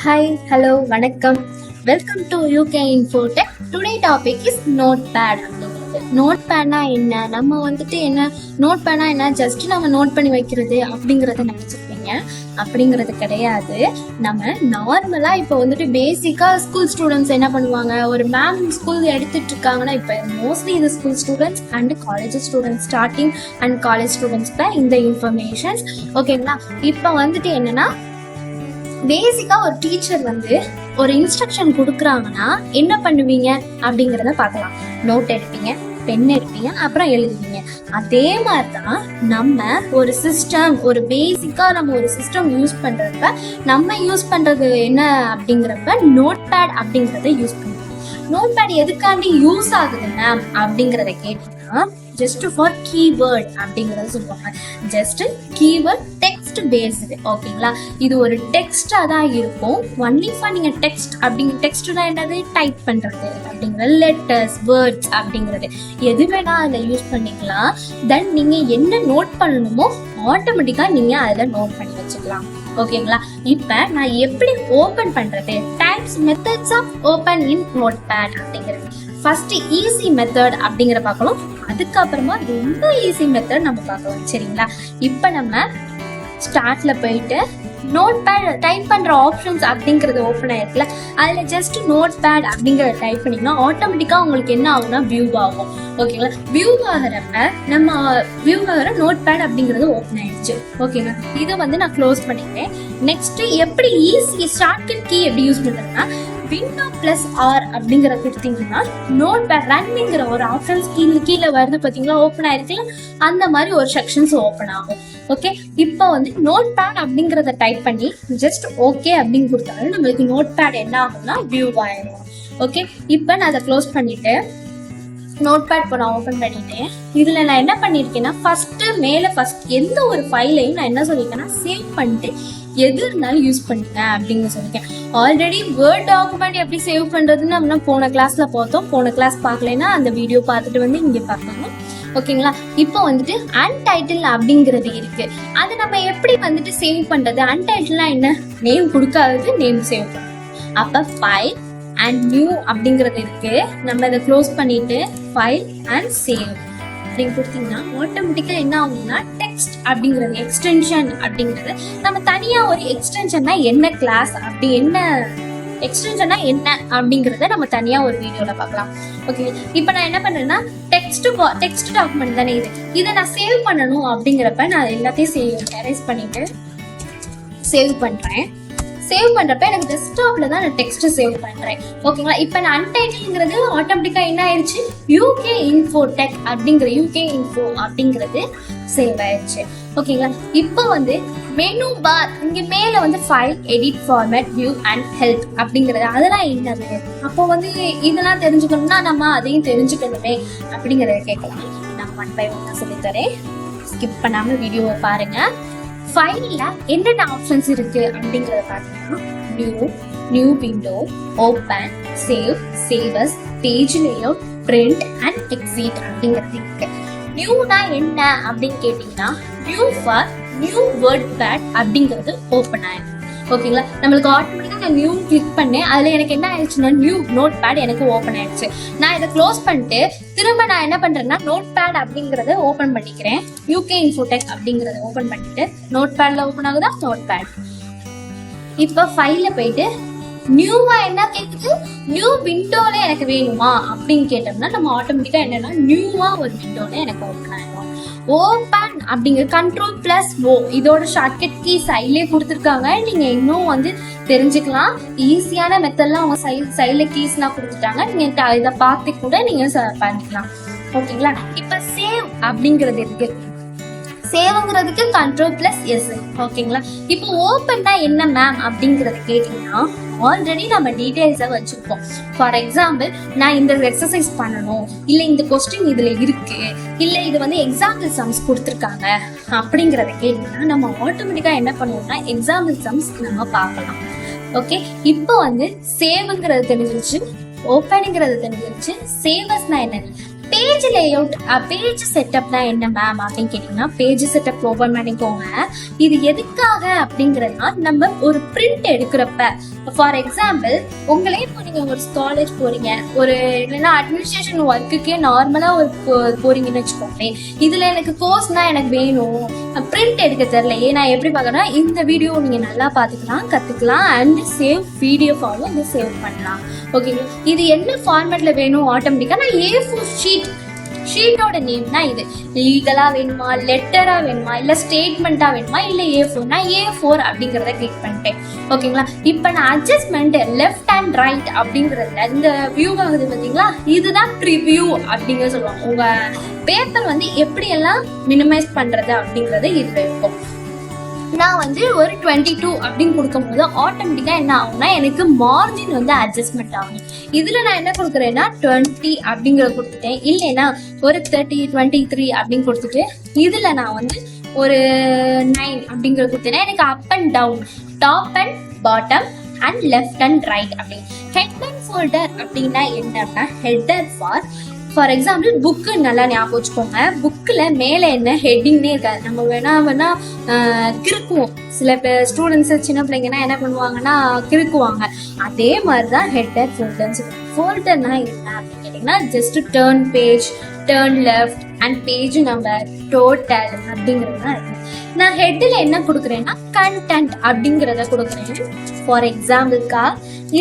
Hi, hello, வணக்கம். Welcome to UK Infotech. Today topic is Notepad. நோட்பேட்னா என்ன, நம்ம என்ன நோட்பேட்னா என்ன, ஜஸ்ட் நம்ம நோட் பண்ணி வைக்கிறது அப்படிங்கறத நினைச்சிருப்பீங்க. அப்படிங்கிறது கிடையாது. நம்ம நார்மலா இப்போ பேசிக்கா ஸ்கூல் ஸ்டூடெண்ட்ஸ் என்ன பண்ணுவாங்க, ஒரு மேம் ஸ்கூல் எடுத்துட்டு இருக்காங்கன்னா இப்போ மோஸ்ட்லி இது school students and college students, starting and college students தான் இந்த இன்ஃபர்மேஷன்ஸ். ஓகேங்களா? இப்போ என்னன்னா பேசிக்கா ஒரு டீச்சர் ஒரு இன்ஸ்ட்ரக்ஷன் கொடுக்குறாங்கன்னா என்ன பண்ணுவீங்க அப்படிங்கிறத பார்க்கலாம். நோட் எடுப்பீங்க, பென் எடுப்பீங்க, அப்புறம் எழுதுவீங்க. அதே மாதிரிதான் நம்ம ஒரு சிஸ்டம், ஒரு பேசிக்கா நம்ம ஒரு சிஸ்டம் யூஸ் பண்றப்ப நம்ம யூஸ் பண்றது என்ன அப்படிங்கிறப்ப நோட்பேட் அப்படிங்கறத யூஸ் பண்ணுவோம். நோட்பேட் எதுக்காண்டி யூஸ் ஆகுது மேம் அப்படிங்கறத கேட்டீங்கன்னா, ஜஸ்ட் ஃபார் கீவேர்ட் அப்படிங்கறத சொல்லுவாங்க. Just keyword text based. ஓகேங்களா? இது ஒரு டெக்ஸ்டா தான் இருக்கும். ஒன்லி ஃபார் நீங்க டெக்ஸ்ட்னா என்னது, டைப் பண்றது அப்படிங்கிற லெட்டர்ஸ், வேர்ட்ஸ் அப்படிங்கிறது எது வேணா அதை யூஸ் பண்ணிக்கலாம். தென் நீங்க என்ன நோட் பண்ணணுமோ ஆட்டோமேட்டிக்கா நீங்க அதில் நோட் பண்ணி வச்சுக்கலாம். ஓகேங்களா? இப்ப நான் எப்படி ஓபன் பண்றது, types methods of open in notepad அப்படிங்கிறது. ஃபர்ஸ்ட் ஈஸி மெத்தட் அப்படிங்கிற பார்க்கலாம், அதுக்கப்புறமா ரொம்ப ஈஸி மெத்தட் நம்ம பார்க்கலாம். சரிங்களா? இப்ப நம்ம ஸ்டார்ட்ல போயிட்டு நோட்பேட் டைப் பண்ற ஆப்ஷன்ஸ் அப்படிங்கறது ஓப்பன் ஆயிருக்குல்ல, அதுல ஜஸ்ட் நோட்பேட் அப்படிங்கறத டைப் பண்ணிங்கன்னா ஆட்டோமேட்டிக்கா உங்களுக்கு என்ன ஆகும்னா வியூ ஆகும். ஓகேங்களா? வியூ ஆகிறப்ப நம்ம வியூ ஆகிற நோட்பேட் அப்படிங்கறது ஓப்பன் ஆயிடுச்சு. ஓகேங்களா? இதை நான் க்ளோஸ் பண்ணிக்கிறேன். நெக்ஸ்ட் எப்படி ஈஸி ஷார்ட்கட் கீ எப்படி யூஸ் பண்றதுன்னா, விண்டோ பிளஸ் ஆர் அப்படிங்கிற கொடுத்தீங்கன்னா நோட்பேட் ரன்னிங்கிற ஒரு ஆப்ஷன்ஸ் கீழே வருது பாத்தீங்களா, ஓப்பன் ஆயிருக்குல்ல, அந்த மாதிரி ஒரு செக்ஷன்ஸ் ஓப்பன் ஆகும். ஓகே, இப்போ நோட்பேட் அப்படிங்கறத டைப் பண்ணி ஜஸ்ட் ஓகே அப்படின்னு கொடுத்தாலும் நம்மளுக்கு நோட்பேட் என்ன ஆகும்னா வியூ ஆயிடும். ஓகே, இப்போ நான் அதை க்ளோஸ் பண்ணிட்டு நோட்பேட் இப்போ நான் ஓப்பன் பண்ணிட்டேன். இதுல நான் என்ன பண்ணிருக்கேன்னா, ஃபர்ஸ்ட் எந்த ஒரு ஃபைலையும் நான் என்ன சொல்லியிருக்கேன்னா சேவ் பண்ணிட்டு எது இருந்தாலும் யூஸ் பண்ணுங்க அப்படின்னு சொல்லியிருக்கேன். ஆல்ரெடி வேர்ட் டாக்குமெண்ட் எப்படி சேவ் பண்றதுன்னு நம்ம போன கிளாஸ்ல பார்த்தோம். போன கிளாஸ் பார்க்கலைன்னா அந்த வீடியோ பார்த்துட்டு இங்க பார்க்கணும். ஓகேங்களா? இப்போ அன்டைட்டில் அப்படிங்கிறது இருக்கு. அது நம்ம எப்படி சேவ் பண்றது? அன்டைட்டில்னா என்ன, நேம் கொடுக்காதது நேம் சேவ் பண்ணும். அப்ப ஃபைல் அண்ட் நியூ அப்படிங்கிறது இருக்கு. நம்ம இதை க்ளோஸ் பண்ணிட்டு ஃபைல் அண்ட் சேவ் அப்படின்னு கொடுத்தீங்கன்னா ஆட்டோமேட்டிக்கா என்ன ஆகும்னா டெக்ஸ்ட் அப்படிங்கிறது எக்ஸ்டென்ஷன் அப்படிங்கிறது நம்ம தனியா ஒரு எக்ஸ்டென்ஷன்னா என்ன கிளாஸ் அப்படி என்ன எக்ஸ்டென்ஷனா என்ன அப்படிங்கறத நம்ம தனியா ஒரு வீடியோல பார்க்கலாம். ஓகே, இப்போ நான் என்ன பண்றேன்னா டெக்ஸ்ட் டாக்குமெண்ட் தானே இதை நான் சேவ் பண்ணணும் அப்படிங்கிறப்ப நான் எல்லாத்தையும் எரேஸ் பண்ணிட்டு சேவ் பண்றேன். சேவ் பண்றப்ப எனக்கு டெஸ்க்டாப்ல தான் நான் டெக்ஸ்ட் சேவ் பண்றேன். ஓகேங்களா? இப்போ நான் அன்டைட்டில்ங்கிறது ஆட்டோமேட்டிக்கா என்ன ஆயிடுச்சு, யூகே இன்ஃபோடெக் அப்படிங்கிற யூகே இன்ஃபோ அப்படிங்கிறது சேவ் ஆயிடுச்சு. ஓகேங்களா? இப்போ மெனு பார் இங்க மேல file, edit, format, view and help அப்படிங்கிறது அதெல்லாம் என்னது, அப்போ இதெல்லாம் தெரிஞ்சுக்கணும்னா நம்ம அதையும் தெரிஞ்சுக்கணுமே அப்படிங்கறத கேட்கலாம். நான் 1 by 1 சொல்லித்தரேன், ஸ்கிப் பண்ணாம வீடியோவை பாருங்க. ஃபைல்ல என்னென்ன ஆப்ஷன்ஸ் இருக்கு அப்படிங்கறத பாத்தீங்கன்னா, new window, open, save, save as, page layout, print and exit அப்படிங்கிறது இருக்கு. நியூனா என்ன அப்படின்னு கேட்டீங்கன்னா, நியூ ஃபார் நியூ வேர்ட்பேட் அப்படிங்கிறது ஓப்பன் ஆயிடும். ஓகேங்களா? நம்மளுக்கு ஆட்டோமேட்டிக்கா நான் நியூ கிளிக் பண்ணேன், அதுல எனக்கு என்ன ஆயிடுச்சுன்னா நியூ நோட்பேட் எனக்கு ஓப்பன் ஆயிடுச்சு. நான் இதை க்ளோஸ் பண்ணிட்டு திரும்ப நான் என்ன பண்றேன்னா நோட்பேட் அப்படிங்கறத ஓபன் பண்ணிக்கிறேன். யூகே இன்ஃபோடெக் அப்படிங்கறத ஓபன் பண்ணிட்டு நோட்பேட்ல ஓபன் ஆகுதா நோட்பேட். இப்ப ஃபைல்ல போயிட்டு நியூவா என்ன கேக்குது, நியூ விண்டோல எனக்கு வேணுமா அப்படின்னு கேட்டோம்னா நம்ம ஆட்டோமேட்டிக்கா என்னன்னா நியூவா ஒரு விண்டோல எனக்கு ஓபன் ஆயிடும். ஓபன் அப்படிங்கிற Ctrl+O இதோட ஷார்ட்கட் கீ சைட்லயே கொடுத்துருக்காங்க. நீங்க இன்னும் தெரிஞ்சுக்கலாம். ஈஸியான மெத்தட்லாம் அவங்க சைட்ல கீஸ்லாம் கொடுத்துட்டாங்க. நீங்க இதை பார்த்து கூட நீங்க பண்ணிக்கலாம். ஓகேங்களா? இப்ப சேவ் அப்படிங்கிறது இருக்கு. சேவ்ங்கிறதுக்கு Ctrl+S. ஓகேங்களா? இப்போ ஓபன்னா என்ன மேம் அப்படிங்கறத கேட்டீங்கன்னா, ஆல்ரெடி நம்ம டீடைல்ஸை வச்சிருப்போம். ஃபார் எக்ஸாம்பிள், நான் இந்த எக்ஸசைஸ் பண்ணணும், இல்ல இந்த கொஸ்டின் இதுல இருக்கு, இல்ல இது எக்ஸாம்பிள் சம்ஸ் கொடுத்துருக்காங்க அப்படிங்கறத கேட்டீங்கன்னா நம்ம ஆட்டோமேட்டிக்கா என்ன பண்ணுவோம்னா எக்ஸாம்பிள் சம்ஸ் நம்ம பார்க்கலாம். ஓகே, இப்போ சேவ்ங்கிறது தெரிஞ்சிருச்சு, ஓப்பனிங்கிறது தெரிஞ்சிருச்சு. சேவஸ்னா என்னது, பேஜ் லேஅவுட் பேஜ் செட்டப்னா என்ன மேம் அப்படின்னு கேட்டீங்கன்னா, பேஜ் செட்டப் ஓபன் பண்ணிக்கோங்க. இது எதுக்காக அப்படிங்கறதுனா, நம்ம ஒரு பிரிண்ட் எடுக்கிறப்ப ஃபார் எக்ஸாம்பிள் உங்களே இப்போ நீங்க ஒரு காலேஜ் போறீங்க, ஒரு இல்லைன்னா அட்மினிஸ்ட்ரேஷன் ஒர்க்குக்கே நார்மலா ஒரு போறீங்கன்னு வச்சுக்கோங்களேன். இதுல எனக்கு கோர்ஸ்னா எனக்கு வேணும், பிரிண்ட் எடுக்க தெரியலையே, நான் எப்படி பார்க்கறேன்னா இந்த வீடியோ நீங்க நல்லா பாத்துக்கலாம், கத்துக்கலாம் அண்ட் சேவ் பிடிஎஃப்-ஆவும் இதை சேவ் பண்ணலாம். ஓகேங்களா? இது என்ன ஃபார்மேட்ல வேணும் ஆட்டோமேட்டிக்கா, நான் A4 ஷீட்டோட நேம்னா இது லீகலா வேணுமா, லெட்டரா வேணுமா, இல்ல ஸ்டேட்மெண்டா வேணுமா, இல்ல A4 நான் A4 அப்படிங்கறத கிளிக் பண்ணிட்டேன். ஓகேங்களா? இப்ப நான் அட்ஜஸ்ட்மெண்ட் லெஃப்ட் அண்ட் ரைட் அப்படிங்கறதுல இந்த வியூ ஆகுது பாத்தீங்களா, இதுதான் ப்ரிவியூ அப்படிங்க சொல்லுவாங்க. உங்க பேப்பர் வந்து எப்படி எல்லாம் மினிமைஸ் பண்றது அப்படிங்கறது இதுல இருக்கும். நான் வந்து ஒரு 22 அப்படின்னு கொடுக்கும் போது ஆட்டோமேட்டிக்கா என்ன ஆகும்னா, எனக்கு மார்ஜின் வந்து அட்ஜஸ்ட்மெண்ட் ஆகும். இதுல நான் என்ன கொடுக்குறேன்னா 20 அப்படிங்கறத கொடுத்துட்டேன். இல்லைன்னா ஒரு 30, 23 அப்படின்னு கொடுத்துட்டு இதுல நான் வந்து ஒரு 9 அப்படிங்கறத கொடுத்தேன்னா எனக்கு up and down, top and bottom and left and right அப்படி. ஹெட் அண்ட் ஃபோல்டர் அப்படின்னா என்னன்னா, ஹெட்டர் ஃபார் எக்ஸாம்பிள் புக்கு நல்லா ஞாபகம் வச்சுக்கோங்க. புக்கில் மேலே என்ன ஹெட்டிங்னே இருக்காது. நம்ம வேணா கிறுக்குவோம். சில பேர் ஸ்டூடெண்ட்ஸ் சின்ன பிள்ளைங்கன்னா என்ன பண்ணுவாங்கன்னா கிறுக்குவாங்க. அதே மாதிரி தான் ஹெட்டர் ஃபோல்டர்ஸ். ஃபோல்டர்னா என்ன அப்படின்னு கேட்டிங்கன்னா, just turn page, turn left and page number, total அப்படிங்கிறது தான் இருக்கு. நான் ஹெட்டில் என்ன கொடுக்குறேன்னா கண்டென்ட் அப்படிங்கிறத கொடுக்குறேன். ஃபார் எக்ஸாம்பிள்க்கா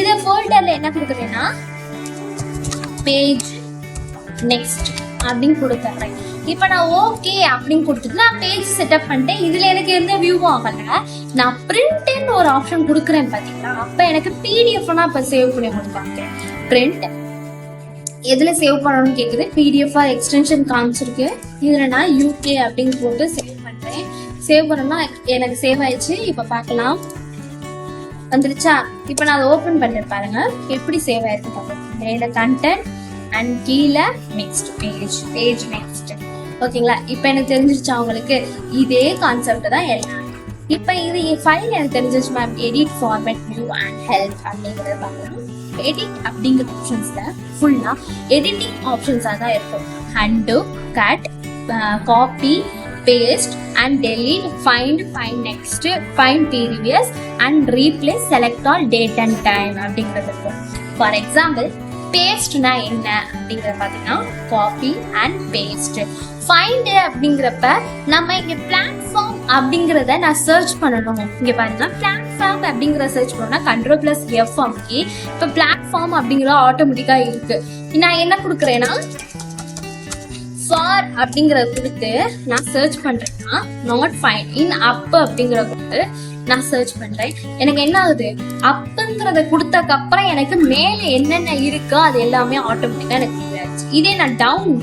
இதை ஃபோல்டர்ல என்ன கொடுக்குறேன்னா பேஜ் நெக்ஸ்ட் அப்படின்னு கொடுத்துறேன். இப்ப நான் ஓகே அப்படின்னு கொடுத்துட்டு நான் பேஜ் செட்டப் பண்ணிட்டேன். இதுல எனக்கு எந்த வியூவும் ஆகல. நான் பிரிண்ட்னு ஒரு ஆப்ஷன் கொடுக்குறேன் பாத்தீங்களா, அப்ப எனக்கு பிடிஎஃப்-னா இப்ப சேவ் பண்ணி கொடுப்பாங்க. பிரிண்ட் எதுல சேவ் பண்ணணும்னு கேக்குது, பிடிஎஃப் எக்ஸ்டென்ஷன் காமிச்சிருக்கு. இதுல நான் யூகே அப்படின்னு போட்டு சேவ் பண்றேன். சேவ் பண்ணோம்னா எனக்கு சேவ் ஆயிடுச்சு. இப்ப பாக்கலாம், வந்துருச்சா? இப்ப நான் அதை ஓபன் பண்ணேன் பாருங்க, எப்படி சேவ் ஆயிருக்கு பாருங்க. மேல கண்டென்ட் அண்ட் கீழே நெக்ஸ்ட் பேஜ் நெக்ஸ்ட். ஓகேங்களா? இப்ப எனக்கு தெரிஞ்சிருச்சா உங்களுக்கு? இதே கான்செப்ட் தான் எல்லாம். இப்ப இது ஃபைல் எனக்கு தெரிஞ்சிருச்சு ma'am. Edit, format, view and help அப்படிங்கறத பார்க்கணும். எடிட் அப்படிங்கிற ஆப்ஷன்ஸ்ல ஃபுல்லா எடிட்டிங் ஆப்ஷன்ஸா தான் இருக்கும். Undo, cut, copy, paste and delete, find next, find previous and replace, select all, date and time அப்படிங்கிறது இருக்கும். ஃபார் எக்ஸாம்பிள் பேஸ்ட்னா என்ன அப்படிங்கறத பாத்தீங்கன்னா, காப்பி அண்ட் பேஸ்ட். ஃபைண்ட் அப்படிங்கிறப்ப நம்ம இங்க பிளாட்ஃபார்ம் அப்படிங்கறத நான் சர்ச் பண்ணணும். இங்க பாருங்க, பிளாட்ஃபார்ம் அப்படிங்கறத சர்ச் பண்ணோம்னா Ctrl+F அமுக்கி இப்ப பிளாட்ஃபார்ம் அப்படிங்கறது ஆட்டோமேட்டிக்கா இருக்கு. நான் என்ன கொடுக்குறேன்னா ஃபார் அப்படிங்கறத கொடுத்து நான் சர்ச் பண்றேன்னா நாட் ஃபைண்ட் இன் அப் அப்படிங்கறத கொடுத்து நான் சர்ச் பண்றேன். எனக்கு என்ன ஆகுது, அப்புங்கிறத கொடுத்ததுக்கு அப்புறம் எனக்கு மேல என்னென்ன இருக்கோ அது எல்லாமே ஆட்டோமேட்டிக்கா எனக்கு ஆயிடுச்சு. இதே நான் டவுன்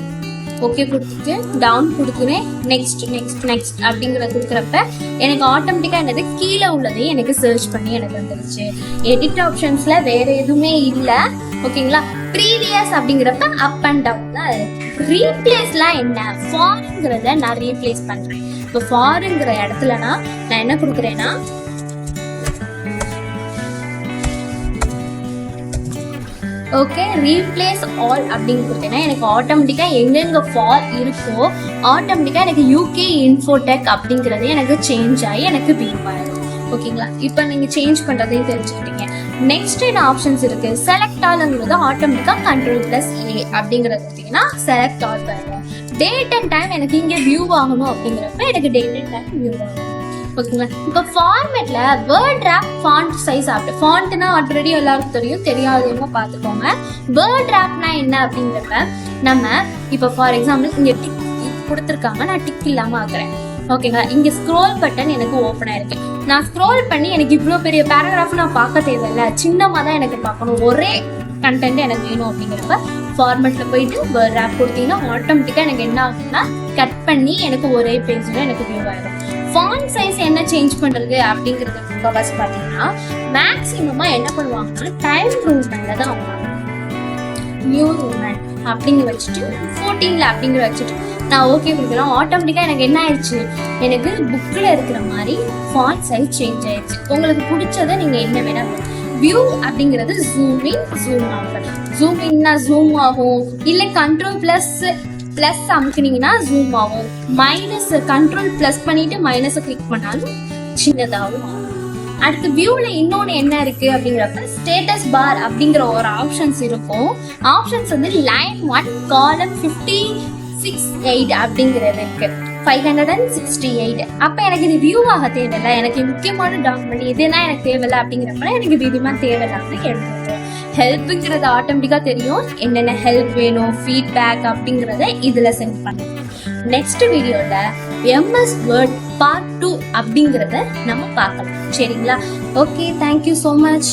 ஓகே கொடுத்துட்டு டவுன் கொடுக்குறேன், நெக்ஸ்ட் நெக்ஸ்ட் நெக்ஸ்ட் அப்படிங்கறத கொடுக்குறப்ப எனக்கு ஆட்டோமேட்டிக்கா என்னது கீழே உள்ளதே எனக்கு சர்ச் பண்ணி எனக்கு வந்துருச்சு. எடிட் ஆப்ஷன்ஸ்ல வேற எதுவுமே இல்ல. ஓகேங்களா? ப்ரீவியஸ் அப்படிங்கிறப்ப அப் அண்ட் டவுன் தான். ரீப்ளேஸ்லாம் என்ன, ஃபார்ங்கிறத நான் ரீப்ளேஸ் பண்றேன். இப்போ ஃபார்ங்கிற இடத்துல நான் என்ன கொடுக்குறேன்னா ஓகே ரீப்ளேஸ் ஆல் அப்படின்னு கொடுத்தேன்னா எனக்கு ஆட்டோமேட்டிக்கா எங்கெங்க ஃபார் இருக்கோ ஆட்டோமேட்டிக்கா எனக்கு யூகே இன்ஃபோடெக் அப்படிங்கிறது எனக்கு சேஞ்ச் ஆகி எனக்கு வியூ ஆயிடும். ஓகேங்களா? இப்போ நீங்க சேஞ்ச் பண்றதையும் தெரிஞ்சுக்கிட்டீங்க. நெக்ஸ்ட் என்ன ஆப்ஷன்ஸ் இருக்கு, செலக்ட் ஆல்ங்கிறது ஆட்டோமேட்டிக்கா Ctrl+A அப்படிங்கறது கொடுத்தீங்கன்னா செலக்ட் ஆல் வரும். டேட் அண்ட் டைம் எனக்கு இங்க வியூ ஆகணும் அப்படிங்கிறப்ப எனக்கு டேட் அண்ட் டைம் வியூ ஆகும். ஓகேங்களா? இப்போ ஃபார்மேட்ல வேர்ட் ராப் ஃபாண்ட் சைஸ் அப்படி ஃபாண்ட்னா ஆல்ரெடி எல்லாருக்கும் தெரியும், தெரியாதவங்க பார்த்துக்கோங்க. வேர்ட் ராப்னா என்ன அப்படிங்கிறப்ப நம்ம இப்போ ஃபார் எக்ஸாம்பிள் இங்க டிக் கொடுத்துருக்காங்க, நான் டிக் இல்லாம ஆக்குறேன். ஓகேங்களா? இங்க ஸ்க்ரோல் பட்டன் எனக்கு ஓப்பன் ஆயிருக்கு. நான் ஸ்க்ரோல் பண்ணி எனக்கு இவ்வளவு பெரிய பேராகிராஃப் நான் பார்க்க தேவையில்லை, சின்னமா தான் எனக்கு பார்க்கணும், ஒரே கண்டென்ட் எனக்கு வேணும் அப்படிங்கிறப்ப ஃபார்மேட்ல போயிட்டு வேர்ட் ராப் கொடுத்தீங்கன்னா ஆட்டோமேட்டிக்கா எனக்கு என்ன ஆகும்னா கட் பண்ணி எனக்கு ஒரே பேஜ்ல எனக்கு வியூ ஆயிடும். ஃபாண்ட் சைஸ் என்ன சேஞ்ச் பண்றது அப்படிங்கறது ஃபர்ஸ்ட் பாத்தீங்கன்னா மேக்ஸிமமா என்ன பண்ணுவாங்கன்னா டைம் ரூல்ல தான் நியூ ரூல் அப்படிங்க வச்சுட்டு 14ல அப்படிங்கிற வச்சுட்டு நான் ஓகே கொடுக்குறேன். ஆட்டோமேட்டிக்கா எனக்கு என்ன ஆயிடுச்சு, எனக்கு புக்ல இருக்கிற மாதிரி ஃபாண்ட் சைஸ் சேஞ்ச் ஆயிடுச்சு. உங்களுக்கு பிடிச்சதை நீங்க என்ன வேணா வியூ அப்படிங்கிறது ஜூம் இன் ஜூம் ஆகும். ஜூம் இன்னா ஜூம் ஆகும், இல்லை Ctrl+F பிளஸ் அமுக்குனீங்கன்னா ஜூம் ஆகும், மைனஸ் கண்ட்ரோல் பிளஸ் பண்ணிட்டு மைனஸை கிளிக் பண்ணாலும் சின்னதாகும். அடுத்து வியூல இன்னொன்னு என்ன இருக்கு அப்படிங்கிறப்ப ஸ்டேட்டஸ் பார் அப்படிங்கிற ஒரு ஆப்ஷன்ஸ் இருக்கும். ஆப்ஷன்ஸ் வந்து லைன் 1 காலம் 568 அப்படிங்கிறது இருக்கு, 568. அப்ப எனக்கு இது வியூ ஆக தேவையில்லை, எனக்கு முக்கியமான டாக்குமெண்ட் இதுனா எனக்கு தேவையில்லை அப்படிங்கிறப்ப எனக்கு இது இதுமா தேவையில்லாம எடுத்துருக்கோம். ஹெல்ப்புங்கிறது ஆட்டோமேட்டிக்கா தெரியும், என்னென்ன ஹெல்ப் வேணும், ஃபீட்பேக் அப்படிங்கிறத இதுல சென்ட் பண்ணுவோம். நெக்ஸ்ட் வீடியோல எம்எஸ் வேர்ட் பார்ட் 2 அப்படிங்கிறத நம்ம பார்க்கலாம். சரிங்களா? Okay, thank you so much.